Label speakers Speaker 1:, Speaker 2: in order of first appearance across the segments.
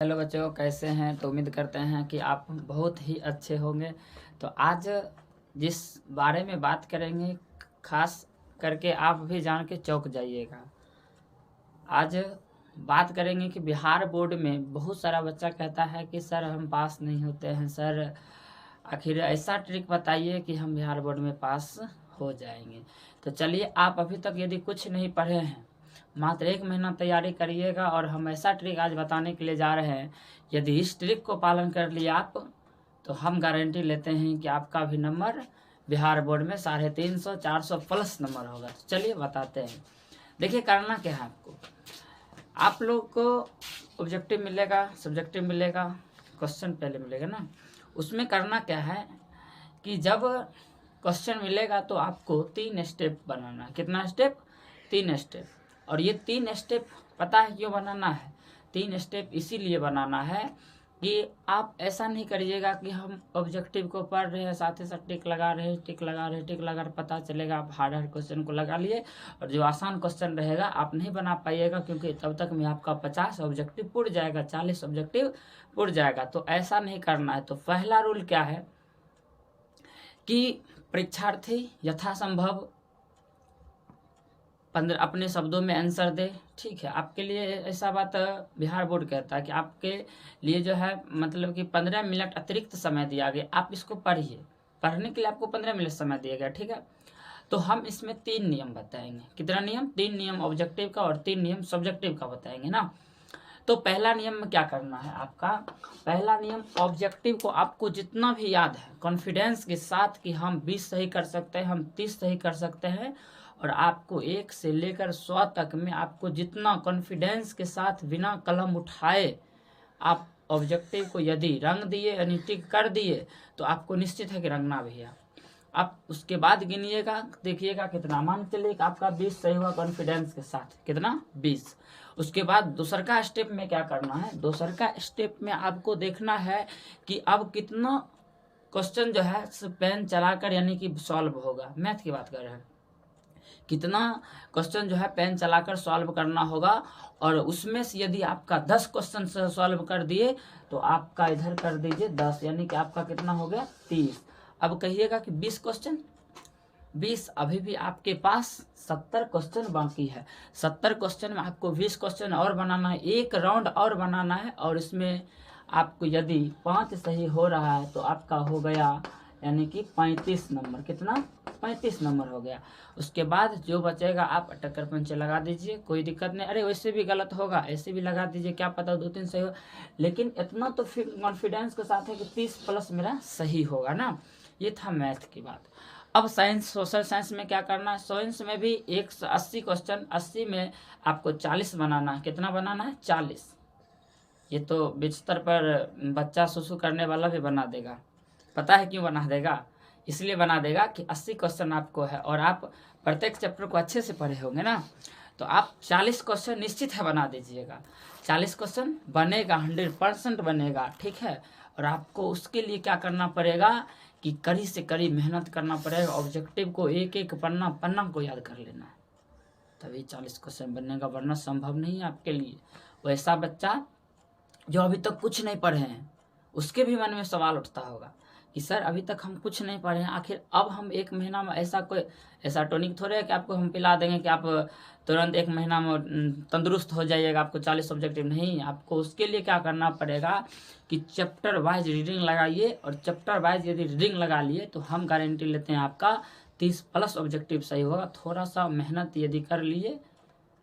Speaker 1: Hello बच्चों, कैसे हैं? तो उम्मीद करते हैं कि आप बहुत ही अच्छे होंगे। तो आज जिस बारे में बात करेंगे, खास करके आप भी जान के चौंक जाइएगा। आज बात करेंगे कि बिहार बोर्ड में बहुत सारा बच्चा कहता है कि सर हम पास नहीं होते हैं। सर आखिर ऐसा ट्रिक बताइए कि हम बिहार बोर्ड में पास हो जाएंगे। तो चलिए, आप अभी तक यदि कुछ नहीं पढ़े हैं, मात्र 1 महीना तैयारी करिएगा और हम ऐसा ट्रिक आज बताने के लिए जा रहे हैं। यदि इस ट्रिक को पालन कर लिया आप, तो हम गारंटी लेते हैं कि आपका भी नंबर बिहार बोर्ड में 350 400 प्लस नंबर होगा। तो चलिए बताते हैं। देखिए, करना क्या है आपको। आप लोग को ऑब्जेक्टिव मिलेगा, सब्जेक्टिव मिलेगा, क्वेश्चन पहले मिलेगा ना। उसमें करना क्या है कि जब क्वेश्चन मिलेगा तो आपको 3 स्टेप बनाना है। कितना स्टेप? 3 स्टेप। और ये 3 स्टेप पता है क्यों बनाना है? 3 स्टेप इसीलिए बनाना है कि आप ऐसा नहीं करिएगा कि हम ऑब्जेक्टिव को पढ़ रहे हैं, साथ ही साथ टिक लगा रहे हैं, टिक लगा रहे हैं, टिक लगा रहे, पता चलेगा आप हार्ड हार्ड क्वेश्चन को लगा लिए और जो आसान क्वेश्चन रहेगा आप नहीं बना पाइएगा, क्योंकि तब तक में आपका 50 ऑब्जेक्टिव पुर जाएगा, 40 ऑब्जेक्टिव पुर जाएगा। तो ऐसा नहीं करना है। तो पहला रूल क्या है कि परीक्षार्थी यथासंभव 15 अपने शब्दों में आंसर दे। ठीक है, आपके लिए ऐसा बात बिहार बोर्ड कहता है कि आपके लिए जो है मतलब कि 15 मिनट अतिरिक्त समय दिया गया, आप इसको पढ़िए। पढ़ने के लिए आपको 15 मिनट समय दिया गया, ठीक है। तो हम इसमें 3 नियम बताएंगे। कितना नियम? 3 नियम ऑब्जेक्टिव का और 3 नियम सब्जेक्टिव का बताएंगे ना। तो पहला नियम में क्या करना है आपका? पहला नियम, ऑब्जेक्टिव को आपको जितना भी याद है कॉन्फिडेंस के साथ कि हम 20 सही कर सकते हैं, हम 30 सही कर सकते हैं, और आपको 1 से लेकर 100 तक में आपको जितना कॉन्फिडेंस के साथ बिना कलम उठाए आप ऑब्जेक्टिव को यदि रंग दिए यानी टिक कर दिए, तो आपको निश्चित है कि रंगना भी है। आप उसके बाद गिनिएगा, देखिएगा कितना। मान चलिए कि आपका 20 सही हुआ कॉन्फिडेंस के साथ। कितना? 20। उसके बाद दूसर का स्टेप में क्या करना है? दूसर का स्टेप में आपको देखना है कि अब कितना क्वेश्चन जो है पेन चलाकर यानी कि सॉल्व होगा। मैथ की बात कर रहे हैं, कितना क्वेश्चन जो है पेन चलाकर सॉल्व करना होगा। और उसमें से यदि आपका 10 क्वेश्चन सॉल्व कर दिए तो आपका इधर कर दीजिए 10, यानी कि आपका कितना हो गया? 30। अब कहिएगा कि 20 क्वेश्चन, 20, अभी भी आपके पास 70 क्वेश्चन बाकी है। 70 क्वेश्चन में आपको 20 क्वेश्चन और बनाना है, एक राउंड और बनाना है। और इसमें आपको यदि 5 सही हो रहा है तो आपका हो गया यानी कि 35 नंबर। कितना? 35 नंबर हो गया। उसके बाद जो बचेगा आप टक्कर पंचे लगा दीजिए, कोई दिक्कत नहीं। अरे वैसे भी गलत होगा, ऐसे भी लगा दीजिए, क्या पता 2-3 सही हो। लेकिन इतना तो फिर कॉन्फिडेंस के साथ है कि 30 प्लस मेरा सही होगा ना। ये था मैथ की बात। अब साइंस, सोशल साइंस में क्या करना है? साइंस में भी 180 क्वेश्चन, 80 में आपको 40 बनाना है। कितना बनाना है? 40। ये तो बिस्तर पर बच्चा सुसु करने वाला भी बना देगा। पता है क्यों बना देगा? इसलिए बना देगा कि 80 क्वेश्चन आपको है और आप प्रत्येक चैप्टर को अच्छे से पढ़े होंगे ना। तो आप 40 क्वेश्चन निश्चित है बना दीजिएगा। 40 क्वेश्चन बनेगा, 100% बनेगा, ठीक है। और आपको उसके लिए क्या करना पड़ेगा कि कड़ी से कड़ी मेहनत करना पड़ेगा। ऑब्जेक्टिव को एक एक पन्ना पन्ना को याद कर लेना है, तभी 40 क्वेश्चन बनेगा, वरना संभव नहीं है आपके लिए। वैसा बच्चा जो अभी तक कुछ नहीं पढ़े हैं, उसके भी मन में सवाल उठता होगा कि सर अभी तक हम कुछ नहीं पढ़े हैं, आखिर अब हम 1 महीना में ऐसा टॉनिक थोड़े है कि आपको हम पिला देंगे कि आप तुरंत 1 महीना में तंदुरुस्त हो जाइएगा, आपको 40 ऑब्जेक्टिव। नहीं, आपको उसके लिए क्या करना पड़ेगा कि चैप्टर वाइज रीडिंग लगाइए। और चैप्टर वाइज यदि रीडिंग लगा लिए तो हम गारंटी लेते हैं आपका 30 प्लस ऑब्जेक्टिव सही होगा। थोड़ा सा मेहनत यदि कर लिए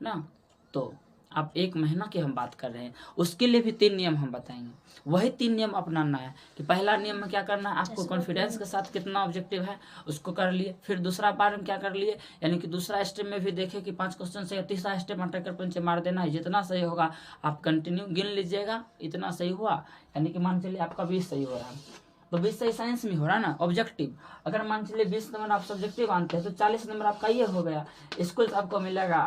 Speaker 1: ना, तो आप 1 महीना की हम बात कर रहे हैं। उसके लिए भी 3 नियम हम बताएंगे। वही 3 नियम अपनाना है कि पहला नियम में क्या करना है, आपको कॉन्फिडेंस के साथ कितना ऑब्जेक्टिव है उसको कर लिए। फिर दूसरा बार में क्या कर लिए, यानी कि दूसरा स्टेप में भी देखे कि 5 क्वेश्चन से, तीसरा स्टेप में टक्कर पंचे मार देना है। जितना सही होगा आप कंटिन्यू गिन लीजिएगा, इतना सही हुआ, यानी कि मान चलिए आपका 20 सही हो रहा है तो 20 सही साइंस में हो रहा है ना, ऑब्जेक्टिव। अगर मान चलिए 20 नंबर आप सब्जेक्टिव मानते हैं तो 40 नंबर आपका ये हो गया। इसको आपको मिलेगा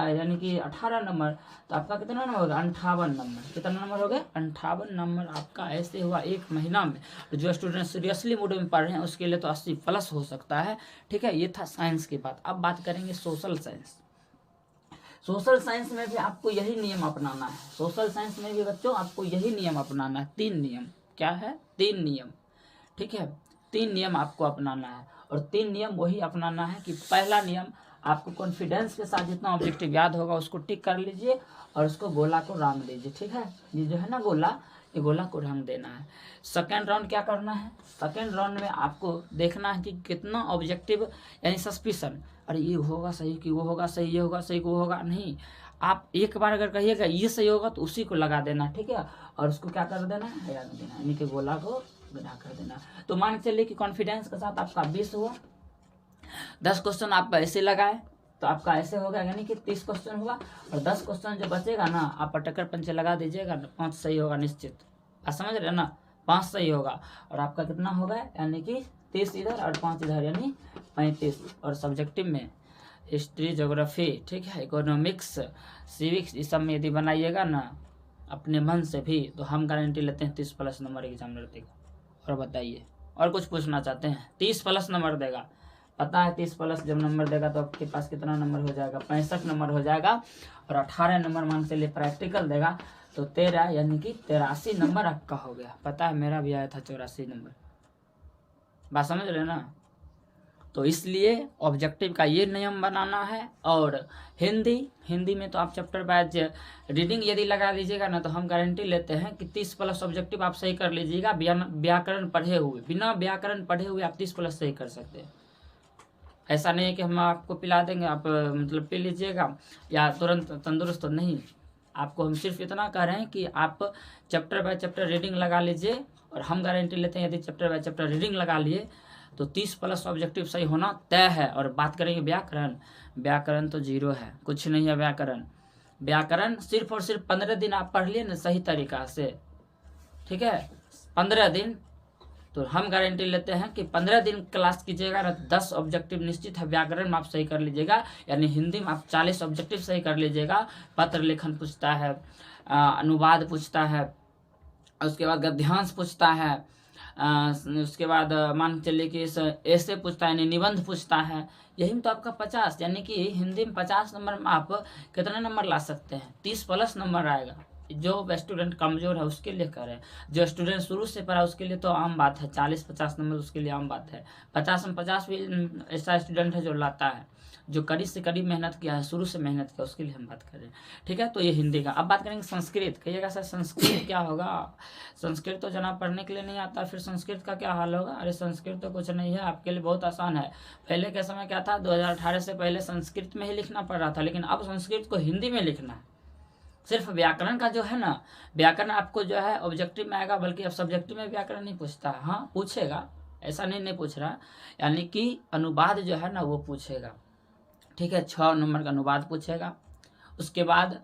Speaker 1: यानी कि 18 नंबर, तो आपका कितना नंबर होगा? 58 नंबर। कितना नंबर हो गया? 58 नंबर आपका ऐसे हुआ 1 महीना में। जो स्टूडेंट सीरियसली मूड में पढ़ रहे हैं उसके लिए तो 80 प्लस हो सकता है, ठीक है। ये था साइंस की बात। अब बात करेंगे सोशल साइंस। सोशल साइंस में भी आपको यही नियम अपनाना है। सोशल साइंस में भी बच्चों आपको यही नियम अपनाना है। 3 नियम। क्या है? 3 नियम। ठीक है, 3 नियम आपको अपनाना है। और 3 नियम वही अपनाना है कि पहला नियम, आपको कॉन्फिडेंस के साथ जितना ऑब्जेक्टिव याद होगा उसको टिक कर लीजिए और उसको गोला को रंग दीजिए। ठीक है, ये जो है ना गोला, ये गोला को रंग देना है। सेकेंड राउंड क्या करना है? सेकेंड राउंड में आपको देखना है कि कितना ऑब्जेक्टिव, यानी सस्पिशन, अरे ये होगा सही कि वो होगा सही, ये होगा सही कि वो होगा, नहीं। आप एक बार अगर कहिएगा ये सही होगा तो उसी को लगा देना। ठीक है, और उसको क्या कर देना है? हटा देना, यानी कि गोला को बिना कर देना। तो मान के चलिए कि कॉन्फिडेंस के साथ आपका 20 हुआ, 10 क्वेश्चन आप ऐसे लगाए तो आपका ऐसे होगा, यानी कि 30 क्वेश्चन हुआ। और 10 क्वेश्चन जो बचेगा ना, आप पटकर पंचे लगा दीजिएगा, 5 सही होगा निश्चित। आप समझ रहे हैं ना? 5 सही होगा और आपका कितना होगा, यानी कि 30 इधर और 5 इधर, यानी 35। और सब्जेक्टिव में हिस्ट्री, ज्योग्राफी, ठीक है, इकोनॉमिक्स, सिविक्स, इस सब में यदि बनाइएगा ना अपने मन से भी, तो हम गारंटी लेते हैं 30+ नंबर एग्जामिनर देगा। और बताइए, और कुछ पूछना चाहते हैं? 30+ नंबर देगा। पता है 30+ जब नंबर देगा तो आपके पास कितना नंबर हो जाएगा? 65 नंबर हो जाएगा। और 18 नंबर मान के लिए प्रैक्टिकल देगा तो 13, यानी कि 83 नंबर आपका हो गया। पता है मेरा भी आया था 84 नंबर। बात समझ रहे ना? तो इसलिए ऑब्जेक्टिव का ये नियम बनाना है। और हिंदी में तो आप चैप्टर वाइज रीडिंग यदि लगा लीजिएगा ना, तो हम गारंटी लेते हैं कि 30+ ऑब्जेक्टिव आप सही कर लीजिएगा। व्याकरण पढ़े हुए, बिना व्याकरण पढ़े हुए आप 30+ सही कर सकते हैं। ऐसा नहीं है कि हम आपको पिला देंगे, आप मतलब पी लीजिएगा या तुरंत तंदुरुस्त, तो नहीं। आपको हम सिर्फ इतना कह रहे हैं कि आप चैप्टर बाय चैप्टर रीडिंग लगा लीजिए। और हम गारंटी लेते हैं यदि चैप्टर बाय चैप्टर रीडिंग लगा लिए तो 30+ ऑब्जेक्टिव सही होना तय है। और बात करेंगे व्याकरण तो 0 है, कुछ नहीं है व्याकरण सिर्फ और सिर्फ 15 दिन आप पढ़ लिए ना सही तरीका से, ठीक है, 15 दिन, तो हम गारंटी लेते हैं कि 15 दिन क्लास कीजिएगा ना, 10 ऑब्जेक्टिव निश्चित है व्याकरण में आप सही कर लीजिएगा। यानी हिंदी में आप 40 ऑब्जेक्टिव सही कर लीजिएगा। पत्र लेखन पूछता है, अनुवाद पूछता है, उसके बाद गद्यांश पूछता है, उसके बाद मान चलिए कि ऐसे पूछता है, यानी निबंध पूछता है। यही में तो आपका 50, यानी कि हिंदी में 50 नंबर में आप कितने नंबर ला सकते हैं? 30+ नंबर आएगा। जो स्टूडेंट कमजोर है उसके लिए करें, जो स्टूडेंट शुरू से पढ़ा उसके लिए तो आम बात है, 40-50 नंबर उसके लिए आम बात है। 50 में 50 भी ऐसा स्टूडेंट है जो लाता है, जो कड़ी से कड़ी मेहनत किया है, शुरू से मेहनत किया, उसके लिए हम बात करें। ठीक है, तो ये हिंदी का। अब बात करेंगे संस्कृत। कहिएगा सर संस्कृत क्या होगा? संस्कृत तो जना पढ़ने के लिए नहीं आता, फिर संस्कृत का क्या हाल होगा? अरे संस्कृत तो कुछ नहीं है, आपके लिए बहुत आसान है। पहले के समय क्या था, 2018 से पहले संस्कृत में ही लिखना पड़ रहा था, लेकिन अब संस्कृत को हिंदी में लिखना है। सिर्फ व्याकरण का जो है ना, व्याकरण आपको जो है ऑब्जेक्टिव में आएगा, बल्कि अब सब्जेक्टिव में व्याकरण नहीं पूछता। हाँ पूछेगा, ऐसा नहीं पूछ रहा, यानी कि अनुवाद जो है ना वो पूछेगा। ठीक है, 6 नंबर का अनुवाद पूछेगा। उसके बाद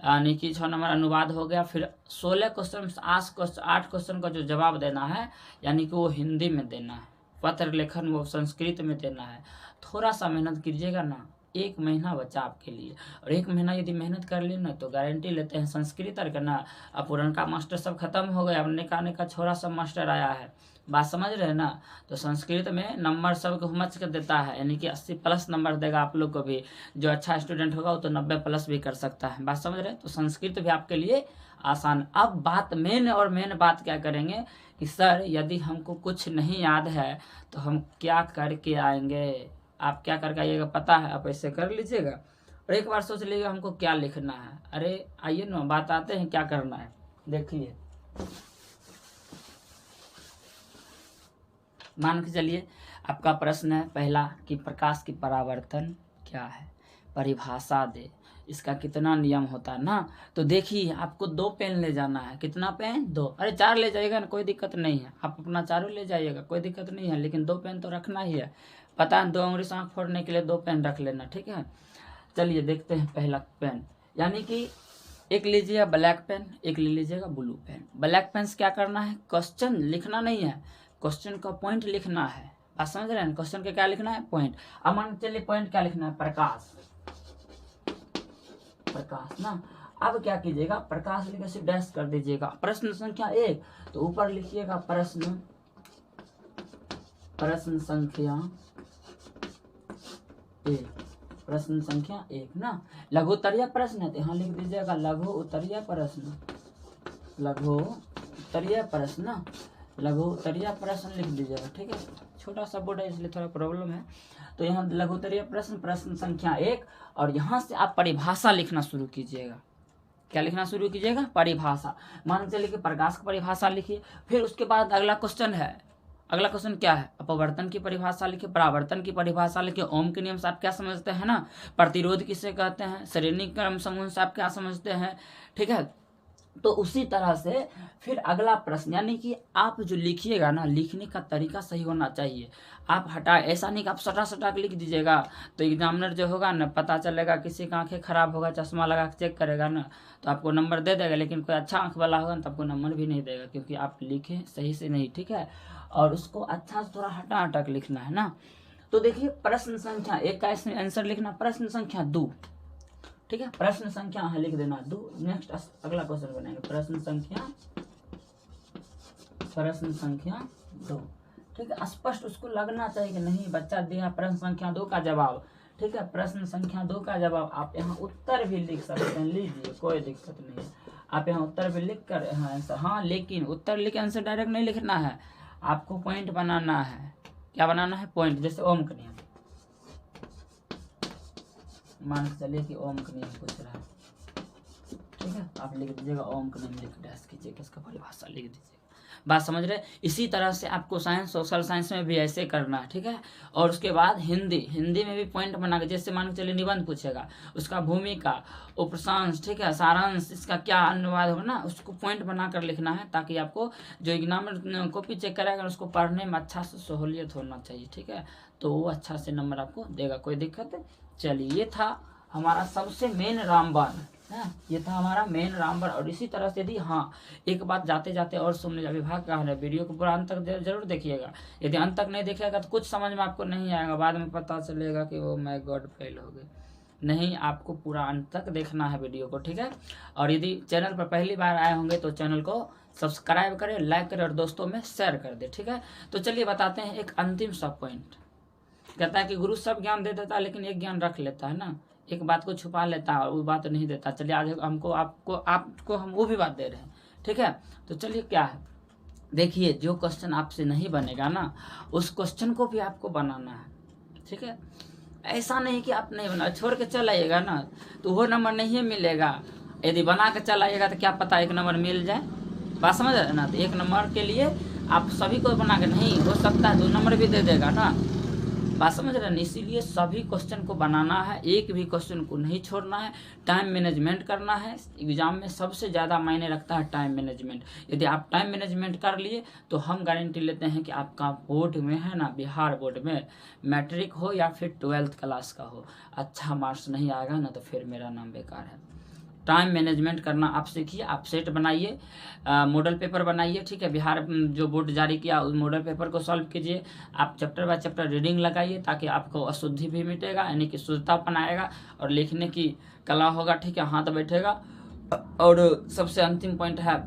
Speaker 1: यानी कि 6 नंबर अनुवाद हो गया। फिर 16 क्वेश्चन, 8 क्वेश्चन का जो जवाब देना है, यानी कि वो हिंदी में देना है। पत्र लेखन वो संस्कृत में देना है। थोड़ा सा मेहनत कीजिएगा ना, 1 महीना बचा आपके लिए। और 1 महीना यदि मेहनत कर ली ना, तो गारंटी लेते हैं संस्कृत और करना। अब पुराना मास्टर सब खत्म हो गया, अब नया छोरा सब मास्टर आया है। बात समझ रहे हैं ना? तो संस्कृत में नंबर सबको मच कर देता है, यानी कि 80+ नंबर देगा आप लोग को भी। जो अच्छा स्टूडेंट होगा वो तो 90+ भी कर सकता है। बात समझ रहे हैं? तो संस्कृत भी आपके लिए आसान। अब बात मेन बात क्या करेंगे कि सर यदि हमको कुछ नहीं याद है तो हम क्या करके आएंगे? आप क्या करके आइएगा पता है? आप ऐसे कर लीजिएगा और एक बार सोच लीजिएगा हमको क्या लिखना है। अरे आइए ना, बात आते हैं क्या करना है। देखिए, मान के चलिए आपका प्रश्न है पहला कि प्रकाश की परावर्तन क्या है, परिभाषा दे, इसका कितना नियम होता है ना। तो देखिए आपको 2 पेन ले जाना है। कितना पेन? 2। अरे 4 ले जाइएगा ना, कोई दिक्कत नहीं है, आप अपना 4 ले जाइएगा, कोई दिक्कत नहीं है, लेकिन 2 पेन तो रखना ही है। पता है 2 उंगली से आँख फोड़ने के लिए 2 पेन रख लेना, ठीक है। चलिए देखते हैं पहला पेन, यानी कि एक लीजिएगा ब्लैक पेन, एक ले लीजिएगा ब्लू पेन। ब्लैक पेन से क्या करना है? क्वेश्चन लिखना नहीं है, क्वेश्चन का पॉइंट लिखना है। आप समझ रहे हैं? क्वेश्चन का क्या लिखना है? पॉइंट। अब मान चलिए पॉइंट क्या लिखना है? प्रकाश ना। अब क्या कीजिएगा? प्रकाश लिखकर सिर्फ डैश कर दीजिएगा। प्रश्न संख्या 1, तो ऊपर लिखिएगा प्रश्न संख्या 1, प्रश्न संख्या 1 ना। लघु उत्तरीय प्रश्न है तो यहाँ लिख दीजिएगा लघु उत्तरीय प्रश्न, लघु उत्तरीय प्रश्न, लघु उत्तरीय प्रश्न लिख दीजिएगा। ठीक है, छोटा सा बोर्ड है इसलिए थोड़ा प्रॉब्लम है। तो यहाँ लघु उत्तरीय प्रश्न, प्रश्न संख्या 1, और यहाँ से आप परिभाषा लिखना शुरू कीजिएगा। क्या लिखना शुरू कीजिएगा? परिभाषा। मान चलिए कि प्रकाश की परिभाषा लिखिए। फिर उसके बाद अगला क्वेश्चन है, अगला क्वेश्चन क्या है? अपवर्तन की परिभाषा लिखिए, परावर्तन की परिभाषा लिखिए, ओम के नियम से आप क्या समझते हैं ना, प्रतिरोध किसे कहते हैं, श्रेणी क्रम समूह से आप क्या समझते हैं। ठीक है, तो उसी तरह से फिर अगला प्रश्न, यानी कि आप जो लिखिएगा ना, लिखने का तरीका सही होना चाहिए। आप ऐसा नहीं कि आप सटा सटा के लिख दीजिएगा तो एग्जामिनर जो होगा ना, पता चलेगा किसी का आंखें खराब होगा, चश्मा लगा के चेक करेगा ना तो आपको नंबर दे देगा, लेकिन कोई अच्छा आंख वाला होगा तो आपको नंबर भी नहीं देगा, क्योंकि आप लिखे सही से नहीं। ठीक है, और उसको अच्छा से थोड़ा हटा हटा के लिखना है ना। तो देखिए प्रश्न संख्या 1 का इसमें आंसर लिखना, प्रश्न संख्या 2। ठीक है, प्रश्न संख्या लिख देना 2। नेक्स्ट अगला क्वेश्चन बनाएंगे प्रश्न संख्या 2। ठीक है, स्पष्ट उसको लगना चाहिए कि नहीं बच्चा दिया प्रश्न संख्या 2 का जवाब। ठीक है, प्रश्न संख्या 2 का जवाब आप यहाँ उत्तर भी लिख सकते हैं, लीजिए कोई दिक्कत नहीं है। आप यहाँ उत्तर भी लिख कर आंसर, हाँ लेकिन उत्तर लिख आंसर डायरेक्ट नहीं लिखना है, आपको पॉइंट बनाना है। क्या बनाना है? पॉइंट। जैसे ओम का नियम, मान के चलिए कि ओम का नियम पूछ रहा है। ठीक है, आप लिख दीजिएगा ओम का नियम, लिख डैश कीजिएगा, इसका परिभाषा लिख दीजिएगा। बात समझ रहे? इसी तरह से आपको साइंस, सोशल साइंस में भी ऐसे करना है। ठीक है, और उसके बाद हिंदी में भी पॉइंट बना के, जैसे मान के चलिए निबंध पूछेगा, उसका भूमिका, उपसांश, ठीक है, सारांश, इसका क्या अनुवाद होगा ना, उसको पॉइंट बना कर लिखना है, ताकि आपको जो एग्जामिनर कॉपी चेक करेगा उसको पढ़ने में अच्छा से सहूलियत होना चाहिए। ठीक है, तो वो अच्छा से नंबर आपको देगा, कोई दिक्कत है। चलिए, ये था हमारा सबसे मेन रामबाण, ये था हमारा मेन रामबाण। और इसी तरह से यदि, हाँ एक बात जाते जाते और सुन लीजिए, विभाग का है, वीडियो को पूरा अंत तक जरूर देखिएगा। यदि अंत तक नहीं देखिएगा तो कुछ समझ में आपको नहीं आएगा, बाद में पता चलेगा कि वो मैं गॉड फेल हो गए। नहीं, आपको पूरा अंत तक देखना है वीडियो को। ठीक है, और यदि चैनल पर पहली बार आए होंगे तो चैनल को सब्सक्राइब करें, लाइक करें और दोस्तों में शेयर कर दे। ठीक है, तो चलिए बताते हैं एक अंतिम सब पॉइंट। कहता है कि गुरु सब ज्ञान दे देता है लेकिन एक ज्ञान रख लेता है ना, एक बात को छुपा लेता है और वो बात नहीं देता। चलिए आज हमको आपको हम वो भी बात दे रहे हैं। ठीक है, तो चलिए क्या है, देखिए जो क्वेश्चन आपसे नहीं बनेगा ना, उस क्वेश्चन को भी आपको बनाना है। ठीक है, ऐसा नहीं कि आप नहीं बना, छोड़ के चल आइएगा ना तो वो नंबर नहीं मिलेगा। यदि बना के चल आइएगा तो क्या पता एक नंबर मिल जाए। बात समझ रहे ना? तो एक नंबर के लिए आप सभी को बना के, नहीं हो सकता है 2 नंबर भी दे देगा ना। बात समझ रहे हैं? इसीलिए सभी क्वेश्चन को बनाना है, एक भी क्वेश्चन को नहीं छोड़ना है, टाइम मैनेजमेंट करना है। एग्जाम में सबसे ज़्यादा मायने रखता है टाइम मैनेजमेंट। यदि आप टाइम मैनेजमेंट कर लिए तो हम गारंटी लेते हैं कि आपका बोर्ड में है ना, बिहार बोर्ड में, मैट्रिक हो या फिर 12th क्लास का हो, अच्छा मार्क्स नहीं आएगा ना तो फिर मेरा नाम बेकार है। टाइम मैनेजमेंट करना आप सीखिए, आप सेट बनाइए, मॉडल पेपर बनाइए। ठीक है, बिहार जो बोर्ड जारी किया उस मॉडल पेपर को सॉल्व कीजिए। आप चैप्टर बाय चैप्टर रीडिंग लगाइए ताकि आपको अशुद्धि भी मिटेगा, यानी कि शुद्धतापन आएगा और लिखने की कला होगा। ठीक है, हाथ बैठेगा। और सबसे अंतिम पॉइंट है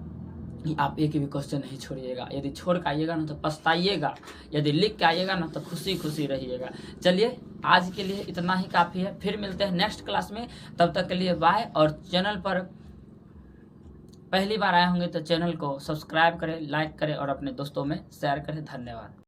Speaker 1: कि आप एक भी क्वेश्चन नहीं छोड़िएगा। यदि छोड़ के आइएगा ना तो पछताइएगा, यदि लिख के आइएगा ना तो खुशी खुशी रहिएगा। चलिए, आज के लिए इतना ही काफ़ी है, फिर मिलते हैं नेक्स्ट क्लास में। तब तक के लिए बाय। और चैनल पर पहली बार आए होंगे तो चैनल को सब्सक्राइब करें, लाइक करें और अपने दोस्तों में शेयर करें। धन्यवाद।